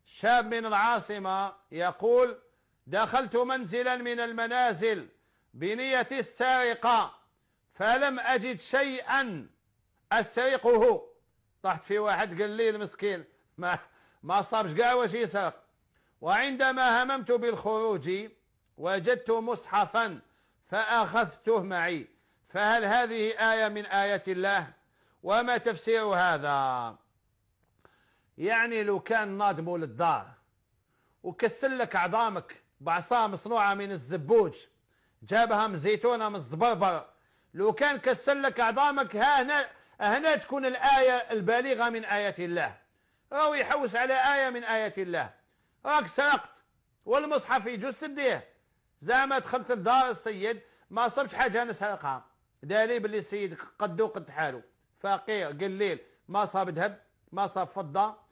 شاب من العاصمة يقول: دخلت منزلا من المنازل بنية السرقة فلم أجد شيئا أسرقه. طحت في واحد قال لي المسكين ما صابش كاع واش يسرق. وعندما هممت بالخروج وجدت مصحفا فأخذته معي. فهل هذه آية من آيات الله؟ وما تفسير هذا؟ يعني لو كان ناظم للدار وكسلك عظامك بعصا مصنوعة من الزبوج، جابها من زيتونة من الزبربر، لو كان كسلك عظامك هنا تكون الآية البالغة من آيات الله. راهو يحوس على آية من آيات الله. راك سرقت والمصحف يجوز تديه، زعما دخلت لدار السيد ما صبتش حاجة نسرقها، دالي باللي السيد قدو قد حاله، فقير قليل، ما صاب ذهب ما صاب فضة